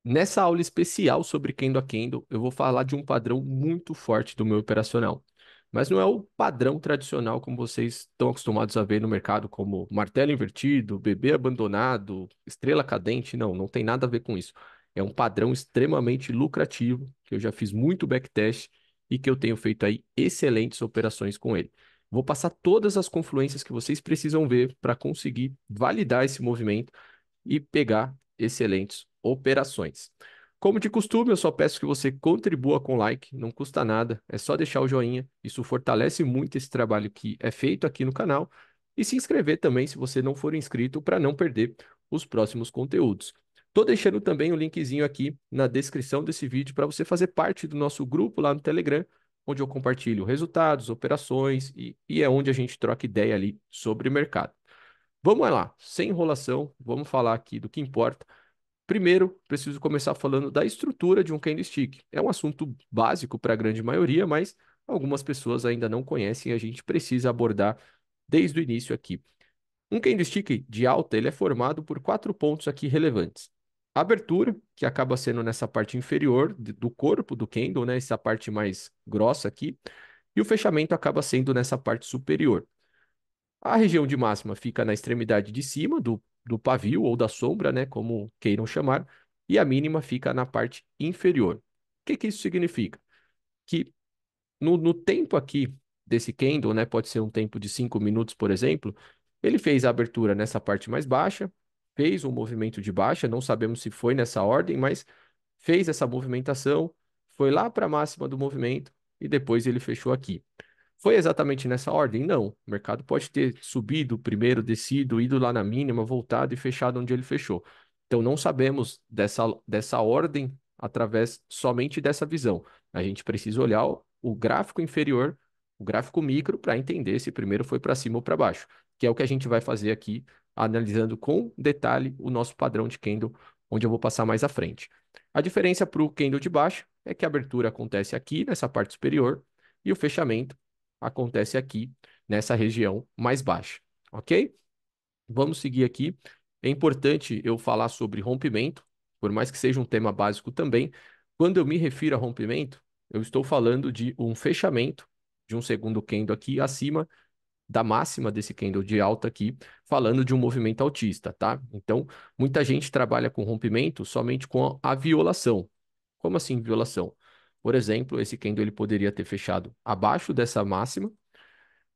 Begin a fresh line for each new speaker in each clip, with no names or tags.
Nessa aula especial sobre Kendo a Kendo, eu vou falar de um padrão muito forte do meu operacional. Mas não é o padrão tradicional como vocês estão acostumados a ver no mercado, como martelo invertido, bebê abandonado, estrela cadente. Não, não tem nada a ver com isso. É um padrão extremamente lucrativo, que eu já fiz muito backtest e que eu tenho feito aí excelentes operações com ele. Vou passar todas as confluências que vocês precisam ver para conseguir validar esse movimento e pegar excelentes operações. Como de costume, eu só peço que você contribua com like, não custa nada, é só deixar o joinha, isso fortalece muito esse trabalho que é feito aqui no canal, e se inscrever também se você não for inscrito para não perder os próximos conteúdos. Estou deixando também o linkzinho aqui na descrição desse vídeo para você fazer parte do nosso grupo lá no Telegram, onde eu compartilho resultados, operações e é onde a gente troca ideia ali sobre o mercado. Vamos lá, sem enrolação, vamos falar aqui do que importa. Primeiro, preciso começar falando da estrutura de um candlestick. É um assunto básico para a grande maioria, mas algumas pessoas ainda não conhecem e a gente precisa abordar desde o início aqui. Um candlestick de alta, ele é formado por quatro pontos aqui relevantes. A abertura, que acaba sendo nessa parte inferior do corpo do candle, né, essa parte mais grossa aqui, e o fechamento acaba sendo nessa parte superior. A região de máxima fica na extremidade de cima do pavio ou da sombra, né, como queiram chamar, e a mínima fica na parte inferior. O que que isso significa? Que no tempo aqui desse candle, né, pode ser um tempo de 5 minutos, por exemplo, ele fez a abertura nessa parte mais baixa, fez um movimento de baixa, não sabemos se foi nessa ordem, mas fez essa movimentação, foi lá para a máxima do movimento e depois ele fechou aqui. Foi exatamente nessa ordem? Não. O mercado pode ter subido primeiro, descido, ido lá na mínima, voltado e fechado onde ele fechou. Então, não sabemos dessa ordem através somente dessa visão. A gente precisa olhar o gráfico inferior, o gráfico micro, para entender se primeiro foi para cima ou para baixo, que é o que a gente vai fazer aqui, analisando com detalhe o nosso padrão de candle, onde eu vou passar mais à frente. A diferença para o candle de baixo é que a abertura acontece aqui, nessa parte superior, e o fechamento acontece aqui nessa região mais baixa, ok? Vamos seguir aqui. É importante eu falar sobre rompimento, por mais que seja um tema básico também. Quando eu me refiro a rompimento, eu estou falando de um fechamento de um segundo candle aqui acima da máxima desse candle de alta aqui, falando de um movimento altista, tá? Então, muita gente trabalha com rompimento somente com a violação. Como assim violação? Por exemplo, esse candle ele poderia ter fechado abaixo dessa máxima,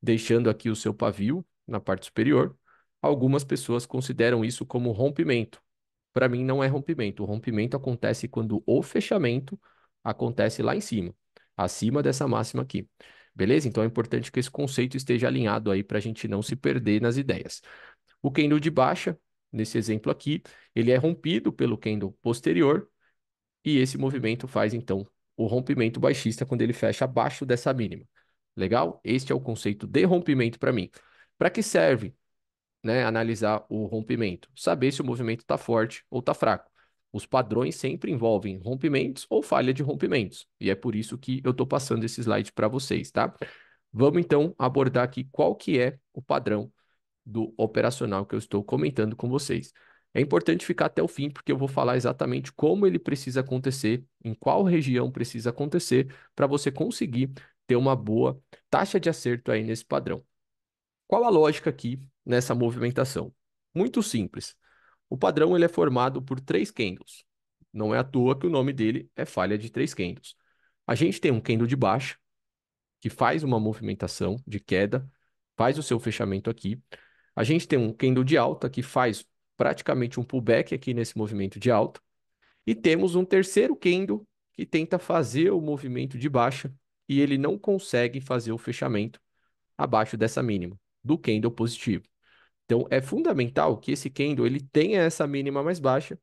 deixando aqui o seu pavio na parte superior. Algumas pessoas consideram isso como rompimento. Para mim, não é rompimento. O rompimento acontece quando o fechamento acontece lá em cima, acima dessa máxima aqui. Beleza? Então é importante que esse conceito esteja alinhado aí para a gente não se perder nas ideias. O candle de baixa, nesse exemplo aqui, ele é rompido pelo candle posterior e esse movimento faz então o rompimento baixista quando ele fecha abaixo dessa mínima. Legal? Este é o conceito de rompimento para mim. Para que serve, né, analisar o rompimento? Saber se o movimento está forte ou está fraco. Os padrões sempre envolvem rompimentos ou falha de rompimentos. E é por isso que eu estou passando esse slide para vocês, tá? Vamos então abordar aqui qual que é o padrão do operacional que eu estou comentando com vocês. É importante ficar até o fim, porque eu vou falar exatamente como ele precisa acontecer, em qual região precisa acontecer, para você conseguir ter uma boa taxa de acerto aí nesse padrão. Qual a lógica aqui nessa movimentação? Muito simples. O padrão ele é formado por três candles. Não é à toa que o nome dele é falha de três candles. A gente tem um candle de baixa, que faz uma movimentação de queda, faz o seu fechamento aqui. A gente tem um candle de alta que faz praticamente um pullback aqui nesse movimento de alta. E temos um terceiro candle que tenta fazer o movimento de baixa e ele não consegue fazer o fechamento abaixo dessa mínima do candle positivo. Então é fundamental que esse candle ele tenha essa mínima mais baixa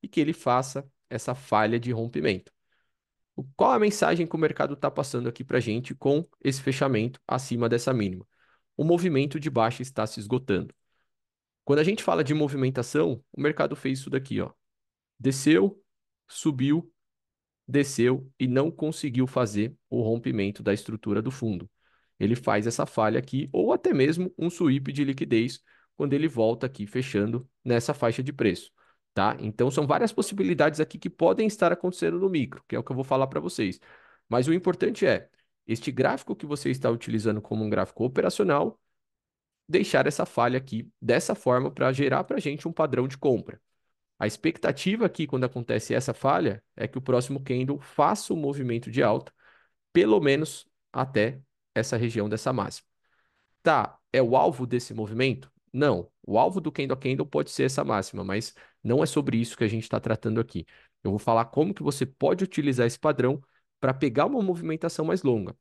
e que ele faça essa falha de rompimento. Qual a mensagem que o mercado está passando aqui para a gente com esse fechamento acima dessa mínima? O movimento de baixa está se esgotando. Quando a gente fala de movimentação, o mercado fez isso daqui, ó. Desceu, subiu, desceu e não conseguiu fazer o rompimento da estrutura do fundo. Ele faz essa falha aqui, ou até mesmo um sweep de liquidez, quando ele volta aqui fechando nessa faixa de preço. tá? Então são várias possibilidades aqui que podem estar acontecendo no micro, que é o que eu vou falar para vocês. Mas o importante é, este gráfico que você está utilizando como um gráfico operacional, deixar essa falha aqui dessa forma para gerar para a gente um padrão de compra. A expectativa aqui, quando acontece essa falha, é que o próximo candle faça um movimento de alta, pelo menos até essa região dessa máxima. Tá, é o alvo desse movimento? Não. O alvo do candle a candle pode ser essa máxima, mas não é sobre isso que a gente está tratando aqui. Eu vou falar como que você pode utilizar esse padrão para pegar uma movimentação mais longa.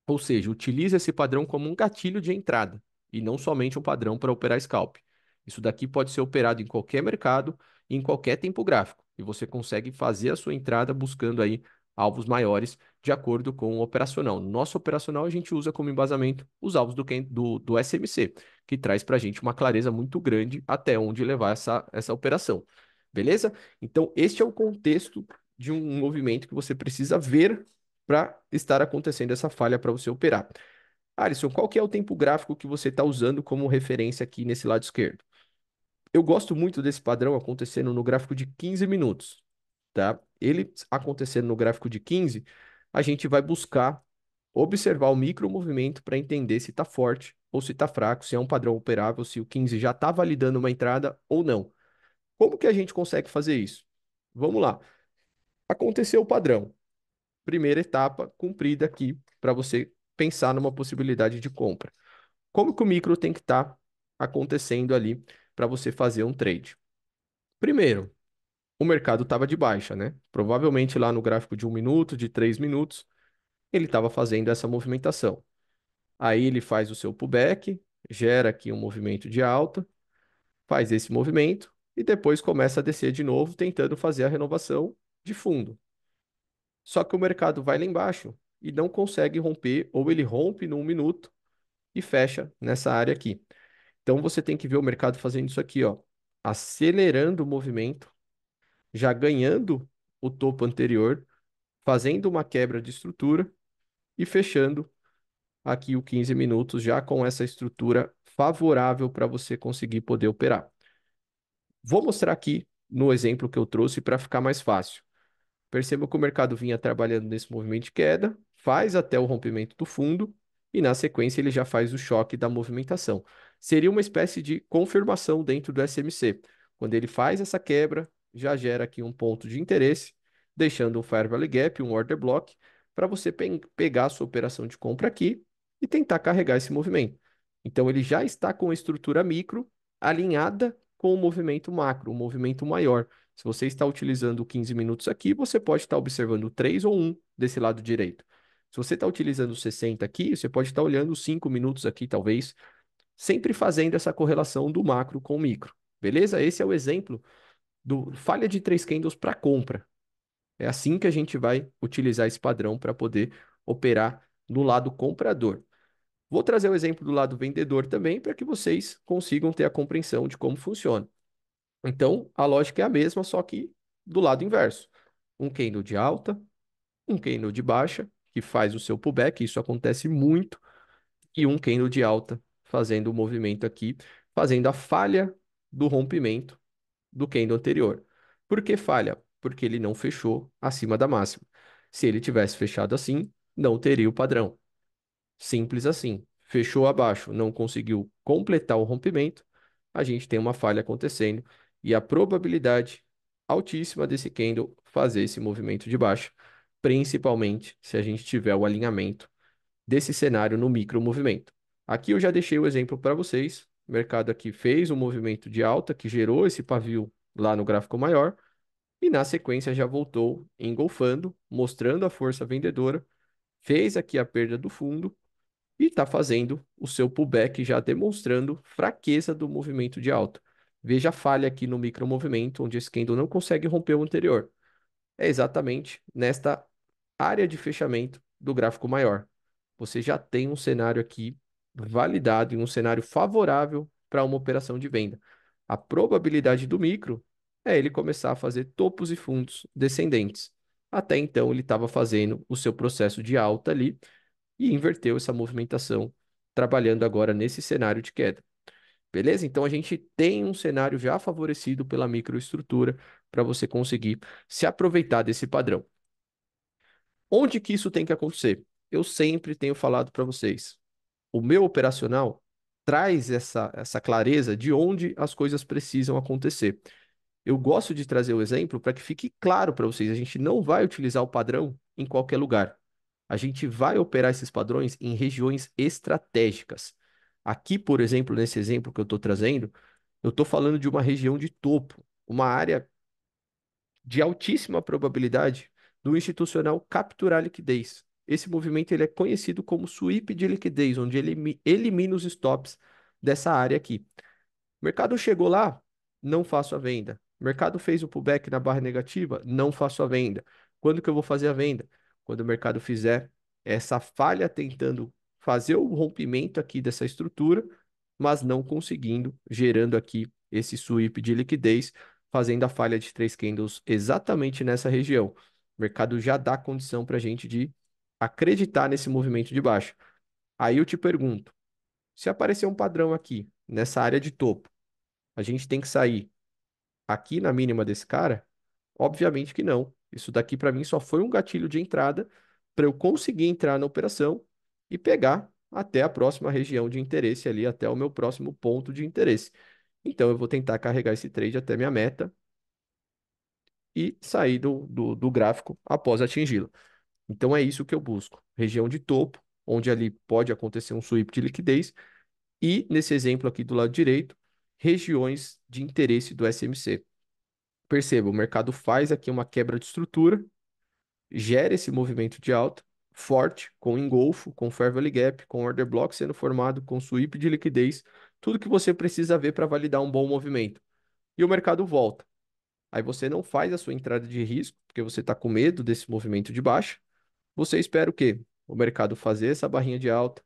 Ou seja, utilize esse padrão como um gatilho de entrada e não somente um padrão para operar scalp. Isso daqui pode ser operado em qualquer mercado e em qualquer tempo gráfico. E você consegue fazer a sua entrada buscando aí alvos maiores de acordo com o operacional. No nosso operacional, a gente usa como embasamento os alvos do SMC, que traz para a gente uma clareza muito grande até onde levar essa operação. Beleza? Então, este é o contexto de um movimento que você precisa ver para estar acontecendo essa falha para você operar. Alisson, qual que é o tempo gráfico que você está usando como referência aqui nesse lado esquerdo? Eu gosto muito desse padrão acontecendo no gráfico de 15 minutos, tá? Ele acontecendo no gráfico de 15, a gente vai buscar observar o micro movimento para entender se está forte ou se está fraco, se é um padrão operável, se o 15 já está validando uma entrada ou não. Como que a gente consegue fazer isso? Vamos lá. Aconteceu o padrão. Primeira etapa cumprida aqui para você pensar numa possibilidade de compra. Como que o micro tem que estar acontecendo ali para você fazer um trade? Primeiro, o mercado estava de baixa, né? Provavelmente lá no gráfico de 1 minuto, de 3 minutos, ele estava fazendo essa movimentação. Aí ele faz o seu pullback, gera aqui um movimento de alta, faz esse movimento e depois começa a descer de novo, tentando fazer a renovação de fundo. Só que o mercado vai lá embaixo e não consegue romper, ou ele rompe no 1 minuto e fecha nessa área aqui. Então você tem que ver o mercado fazendo isso aqui, ó, acelerando o movimento, já ganhando o topo anterior, fazendo uma quebra de estrutura e fechando aqui o 15 minutos já com essa estrutura favorável para você conseguir poder operar. Vou mostrar aqui no exemplo que eu trouxe para ficar mais fácil. Perceba que o mercado vinha trabalhando nesse movimento de queda, faz até o rompimento do fundo e, na sequência, ele já faz o choque da movimentação. Seria uma espécie de confirmação dentro do SMC. Quando ele faz essa quebra, já gera aqui um ponto de interesse, deixando um Fair Value Gap, um Order Block, para você pegar a sua operação de compra aqui e tentar carregar esse movimento. Então, ele já está com a estrutura micro alinhada com o movimento macro, o movimento maior. Se você está utilizando 15 minutos aqui, você pode estar observando 3 ou 1 desse lado direito. Se você está utilizando 60 aqui, você pode estar olhando 5 minutos aqui, talvez, sempre fazendo essa correlação do macro com o micro. Beleza? Esse é o exemplo do falha de 3 candles para compra. É assim que a gente vai utilizar esse padrão para poder operar no lado comprador. Vou trazer o exemplo do lado vendedor também para que vocês consigam ter a compreensão de como funciona. Então, a lógica é a mesma, só que do lado inverso. Um candle de alta, um candle de baixa, que faz o seu pullback, isso acontece muito, e um candle de alta fazendo o movimento aqui, fazendo a falha do rompimento do candle anterior. Por que falha? Porque ele não fechou acima da máxima. Se ele tivesse fechado assim, não teria o padrão. Simples assim. Fechou abaixo, não conseguiu completar o rompimento, a gente tem uma falha acontecendo e a probabilidade altíssima desse candle fazer esse movimento de baixa, principalmente se a gente tiver o alinhamento desse cenário no micro movimento. Aqui eu já deixei o exemplo para vocês. O mercado aqui fez um movimento de alta que gerou esse pavio lá no gráfico maior e na sequência já voltou engolfando, mostrando a força vendedora, fez aqui a perda do fundo e está fazendo o seu pullback já demonstrando fraqueza do movimento de alta. Veja a falha aqui no micromovimento, onde esse candle não consegue romper o anterior. É exatamente nesta área de fechamento do gráfico maior. Você já tem um cenário aqui validado e um cenário favorável para uma operação de venda. A probabilidade do micro é ele começar a fazer topos e fundos descendentes. Até então, ele estava fazendo o seu processo de alta ali e inverteu essa movimentação, trabalhando agora nesse cenário de queda. Beleza? Então a gente tem um cenário já favorecido pela microestrutura para você conseguir se aproveitar desse padrão. Onde que isso tem que acontecer? Eu sempre tenho falado para vocês. O meu operacional traz essa clareza de onde as coisas precisam acontecer. Eu gosto de trazer o exemplo para que fique claro para vocês. A gente não vai utilizar o padrão em qualquer lugar. A gente vai operar esses padrões em regiões estratégicas. Aqui, por exemplo, nesse exemplo que eu estou trazendo, eu estou falando de uma região de topo, uma área de altíssima probabilidade do institucional capturar liquidez. Esse movimento ele é conhecido como sweep de liquidez, onde ele elimina os stops dessa área aqui. O mercado chegou lá, não faço a venda. O mercado fez o pullback na barra negativa, não faço a venda. Quando que eu vou fazer a venda? Quando o mercado fizer essa falha tentando fazer o rompimento aqui dessa estrutura, mas não conseguindo, gerando aqui esse sweep de liquidez, fazendo a falha de 3 candles exatamente nessa região. O mercado já dá condição para a gente de acreditar nesse movimento de baixo. Aí eu te pergunto, se aparecer um padrão aqui, nessa área de topo, a gente tem que sair aqui na mínima desse cara? Obviamente que não. Isso daqui para mim só foi um gatilho de entrada para eu conseguir entrar na operação e pegar até a próxima região de interesse ali, até o meu próximo ponto de interesse. Então eu vou tentar carregar esse trade até minha meta e sair do gráfico após atingi-lo. Então é isso que eu busco. Região de topo, onde ali pode acontecer um sweep de liquidez, e nesse exemplo aqui do lado direito, regiões de interesse do SMC. Perceba, o mercado faz aqui uma quebra de estrutura, gera esse movimento de alta forte, com engolfo, com fair value gap, com order block sendo formado, com sweep de liquidez, tudo que você precisa ver para validar um bom movimento. E o mercado volta. Aí você não faz a sua entrada de risco, porque você está com medo desse movimento de baixa. Você espera o quê? O mercado fazer essa barrinha de alta,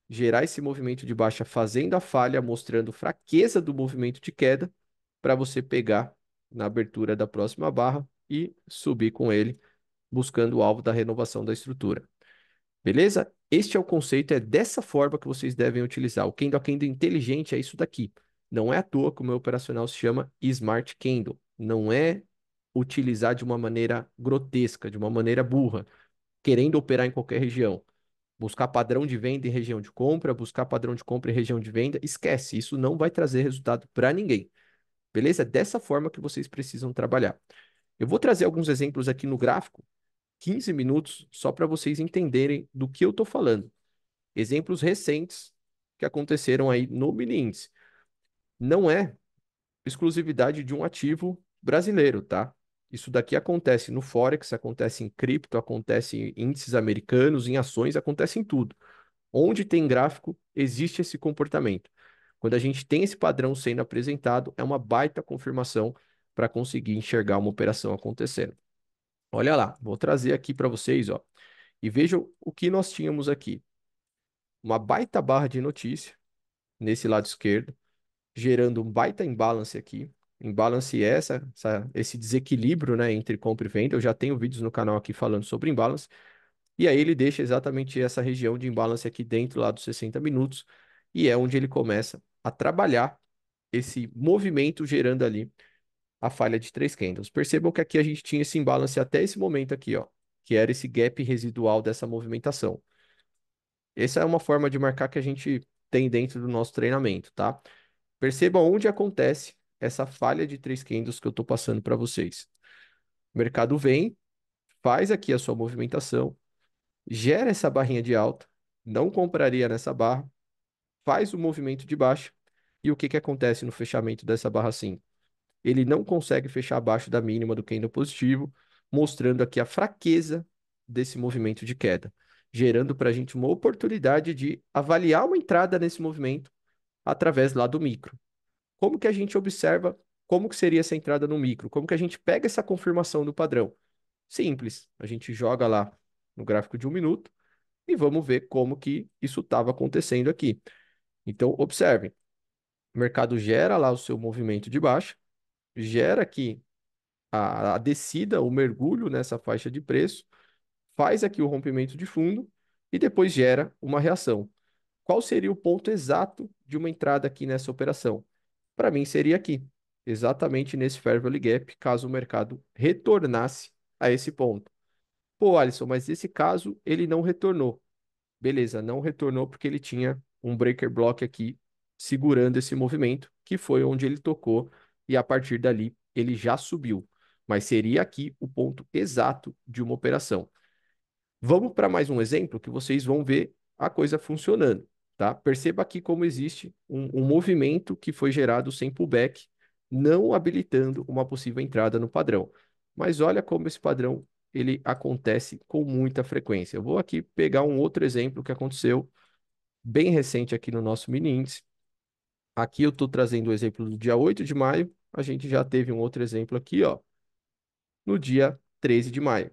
gerar esse movimento de baixa, fazendo a falha, mostrando fraqueza do movimento de queda, para você pegar na abertura da próxima barra e subir com ele, buscando o alvo da renovação da estrutura. Beleza? Este é o conceito, é dessa forma que vocês devem utilizar. O candle a candle inteligente é isso daqui. Não é à toa que o meu operacional se chama Smart Candle. Não é utilizar de uma maneira grotesca, de uma maneira burra, querendo operar em qualquer região. Buscar padrão de venda em região de compra, buscar padrão de compra em região de venda, esquece, isso não vai trazer resultado para ninguém. Beleza? É dessa forma que vocês precisam trabalhar. Eu vou trazer alguns exemplos aqui no gráfico, 15 minutos, só para vocês entenderem do que eu estou falando. Exemplos recentes que aconteceram aí no mini índice. Não é exclusividade de um ativo brasileiro, tá? Isso daqui acontece no Forex, acontece em cripto, acontece em índices americanos, em ações, acontece em tudo. Onde tem gráfico, existe esse comportamento. Quando a gente tem esse padrão sendo apresentado, é uma baita confirmação para conseguir enxergar uma operação acontecendo. Olha lá, vou trazer aqui para vocês, ó, e vejam o que nós tínhamos aqui. Uma baita barra de notícia nesse lado esquerdo, gerando um baita imbalance aqui. Imbalance é esse desequilíbrio, né, entre compra e venda. Eu já tenho vídeos no canal aqui falando sobre imbalance. E aí ele deixa exatamente essa região de imbalance aqui dentro lá dos 60 minutos. E é onde ele começa a trabalhar esse movimento gerando ali a falha de 3 candles. Percebam que aqui a gente tinha esse imbalance até esse momento aqui, ó, que era esse gap residual dessa movimentação. Essa é uma forma de marcar que a gente tem dentro do nosso treinamento, tá? Perceba onde acontece essa falha de 3 candles que eu estou passando para vocês. O mercado vem, faz aqui a sua movimentação, gera essa barrinha de alta, não compraria nessa barra, faz o movimento de baixa, e o que que acontece no fechamento dessa barra assim? Ele não consegue fechar abaixo da mínima do candle positivo, mostrando aqui a fraqueza desse movimento de queda, gerando para a gente uma oportunidade de avaliar uma entrada nesse movimento através lá do micro. Como que a gente observa como que seria essa entrada no micro? Como que a gente pega essa confirmação do padrão? Simples, a gente joga lá no gráfico de 1 minuto e vamos ver como que isso estava acontecendo aqui. Então, observem, o mercado gera lá o seu movimento de baixa, gera aqui a descida, o mergulho nessa faixa de preço, faz aqui o rompimento de fundo e depois gera uma reação. qual seria o ponto exato de uma entrada aqui nessa operação? Para mim, seria aqui, exatamente nesse Fair Value Gap, caso o mercado retornasse a esse ponto. Pô, Alisson, mas nesse caso ele não retornou. Beleza, não retornou porque ele tinha um breaker block aqui segurando esse movimento, que foi onde ele tocou, e a partir dali ele já subiu. Mas seria aqui o ponto exato de uma operação. Vamos para mais um exemplo que vocês vão ver a coisa funcionando, tá? Perceba aqui como existe um movimento que foi gerado sem pullback, não habilitando uma possível entrada no padrão. Mas olha como esse padrão ele acontece com muita frequência. Eu vou aqui pegar um outro exemplo que aconteceu bem recente aqui no nosso mini índice. Aqui eu estou trazendo o exemplo do dia 8 de maio. A gente já teve um outro exemplo aqui, ó, no dia 13 de maio.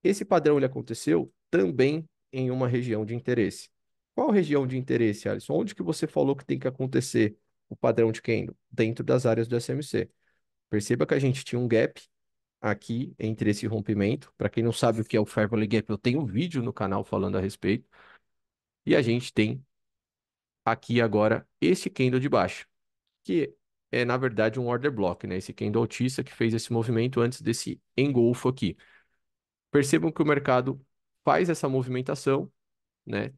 Esse padrão ele aconteceu também em uma região de interesse. Qual região de interesse, Alisson? Onde que você falou que tem que acontecer o padrão de candle? Dentro das áreas do SMC. Perceba que a gente tinha um gap aqui entre esse rompimento. Para quem não sabe o que é o Fair Value Gap, eu tenho um vídeo no canal falando a respeito. E a gente tem aqui agora esse candle de baixo, que é na verdade um order block, né? Esse candle altista que fez esse movimento antes desse engolfo aqui. Percebam que o mercado faz essa movimentação, né?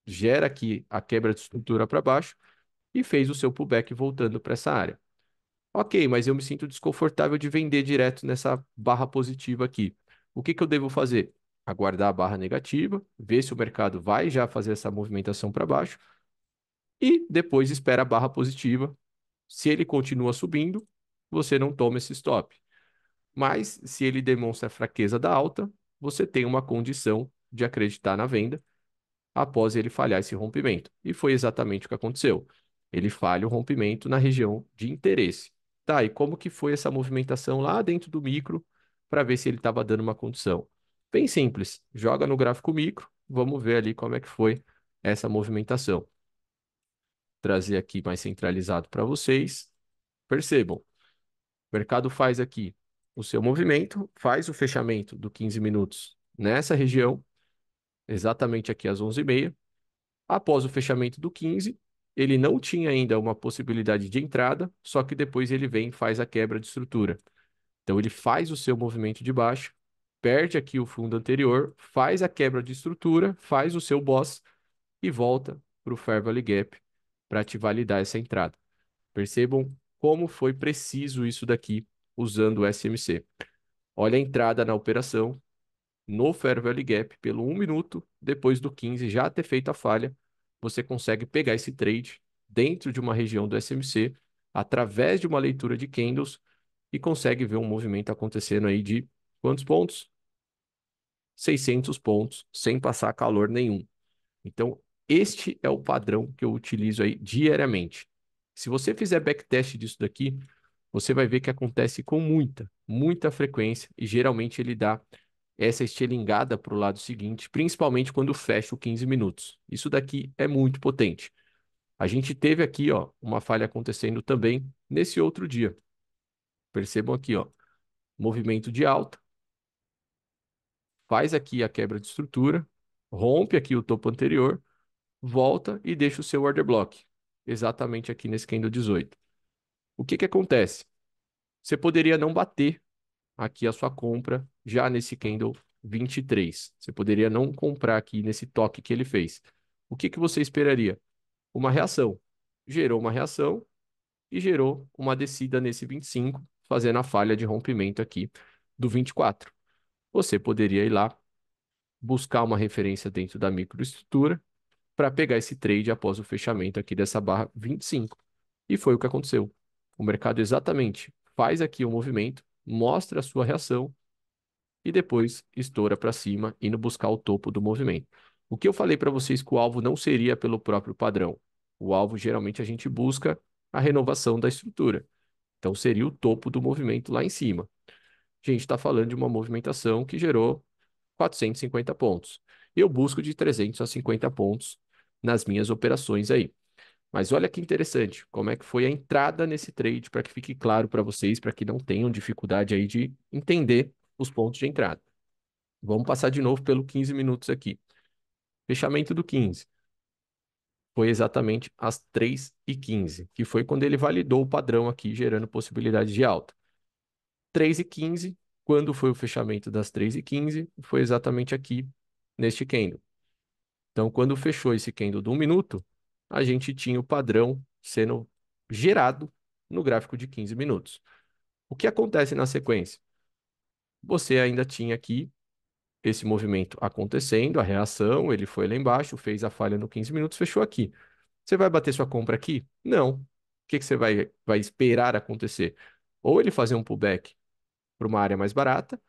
Gera aqui a quebra de estrutura para baixo e fez o seu pullback voltando para essa área. Ok, mas eu me sinto desconfortável de vender direto nessa barra positiva aqui. O que que eu devo fazer? Aguardar a barra negativa, ver se o mercado vai já fazer essa movimentação para baixo e depois espera a barra positiva. Se ele continua subindo, você não toma esse stop. Mas se ele demonstra fraqueza da alta, você tem uma condição de acreditar na venda após ele falhar esse rompimento. E foi exatamente o que aconteceu. Ele falha o rompimento na região de interesse. Tá, e como que foi essa movimentação lá dentro do micro para ver se ele estava dando uma condição? Bem simples. Joga no gráfico micro, vamos ver ali como é que foi essa movimentação. Trazer aqui mais centralizado para vocês. Percebam, o mercado faz aqui o seu movimento, faz o fechamento do 15 minutos nessa região, exatamente aqui às 11h30. Após o fechamento do 15, ele não tinha ainda uma possibilidade de entrada, só que depois ele vem e faz a quebra de estrutura. Então ele faz o seu movimento de baixo, perde aqui o fundo anterior, faz a quebra de estrutura, faz o seu boss e volta para o Fair Value Gap para te validar essa entrada. Percebam como foi preciso isso daqui usando o SMC. Olha a entrada na operação no Fair Value Gap pelo 1 minuto, depois do 15 já ter feito a falha, você consegue pegar esse trade dentro de uma região do SMC, através de uma leitura de candles, e consegue ver um movimento acontecendo aí de quantos pontos? 600 pontos, sem passar calor nenhum. Então, este é o padrão que eu utilizo aí diariamente. Se você fizer backtest disso daqui, você vai ver que acontece com muita frequência e geralmente ele dá essa estilingada para o lado seguinte, principalmente quando fecha o 15 minutos. Isso daqui é muito potente. A gente teve aqui, ó, uma falha acontecendo também nesse outro dia. Percebam aqui, ó, movimento de alta, faz aqui a quebra de estrutura, rompe aqui o topo anterior, volta e deixa o seu order block, exatamente aqui nesse candle 18. O que que acontece? Você poderia não bater aqui a sua compra já nesse candle 23. Você poderia não comprar aqui nesse toque que ele fez. O que que você esperaria? Uma reação. Gerou uma reação e gerou uma descida nesse 25, fazendo a falha de rompimento aqui do 24. Você poderia ir lá buscar uma referência dentro da microestrutura para pegar esse trade após o fechamento aqui dessa barra 25. E foi o que aconteceu. O mercado exatamente faz aqui o movimento, mostra a sua reação e depois estoura para cima, indo buscar o topo do movimento. O que eu falei para vocês que o alvo não seria pelo próprio padrão. O alvo geralmente a gente busca a renovação da estrutura. Então seria o topo do movimento lá em cima. A gente está falando de uma movimentação que gerou 450 pontos. Eu busco de 300 a 50 pontos nas minhas operações aí. Mas olha que interessante, como é que foi a entrada nesse trade para que fique claro para vocês, para que não tenham dificuldade aí de entender os pontos de entrada. Vamos passar de novo pelo 15 minutos aqui. Fechamento do 15. Foi exatamente às 3h15, que foi quando ele validou o padrão aqui, gerando possibilidade de alta. 3h15, quando foi o fechamento das 3h15, foi exatamente aqui, neste candle. Então, quando fechou esse candle de 1 minuto, a gente tinha o padrão sendo gerado no gráfico de 15 minutos. O que acontece na sequência? Você ainda tinha aqui esse movimento acontecendo, a reação, ele foi lá embaixo, fez a falha no 15 minutos, fechou aqui. Você vai bater sua compra aqui? Não. O que que você vai esperar acontecer? Ou ele fazer um pullback para uma área mais barata,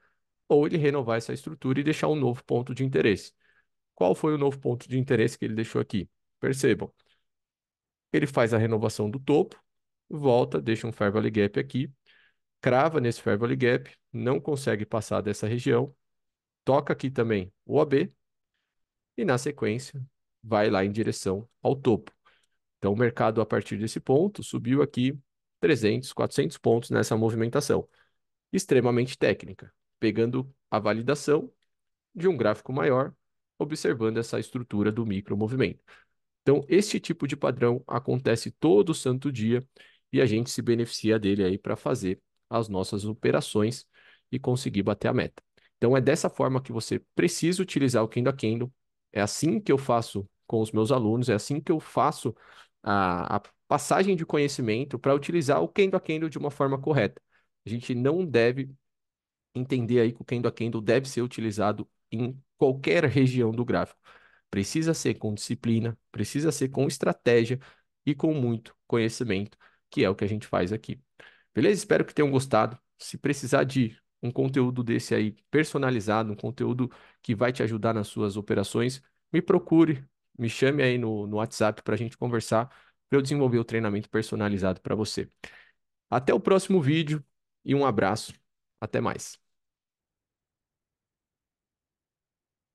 ou ele renovar essa estrutura e deixar um novo ponto de interesse. Qual foi o novo ponto de interesse que ele deixou aqui? Percebam, ele faz a renovação do topo, volta, deixa um Fair Value Gap aqui, crava nesse Fair Value Gap, não consegue passar dessa região, toca aqui também o AB e na sequência vai lá em direção ao topo. Então o mercado a partir desse ponto subiu aqui 300, 400 pontos nessa movimentação, extremamente técnica, pegando a validação de um gráfico maior, observando essa estrutura do micromovimento. Então, este tipo de padrão acontece todo santo dia e a gente se beneficia dele aí para fazer as nossas operações e conseguir bater a meta. Então, é dessa forma que você precisa utilizar o Kendo a Kendo. É assim que eu faço com os meus alunos, é assim que eu faço a passagem de conhecimento para utilizar o Kendo a Kendo de uma forma correta. A gente não deve entender aí que o Kendo a Kendo deve ser utilizado em qualquer região do gráfico. Precisa ser com disciplina, precisa ser com estratégia e com muito conhecimento, que é o que a gente faz aqui. Beleza? Espero que tenham gostado. Se precisar de um conteúdo desse aí personalizado, um conteúdo que vai te ajudar nas suas operações, me procure, me chame aí no WhatsApp para a gente conversar, para eu desenvolver o treinamento personalizado para você. Até o próximo vídeo e um abraço. Até mais.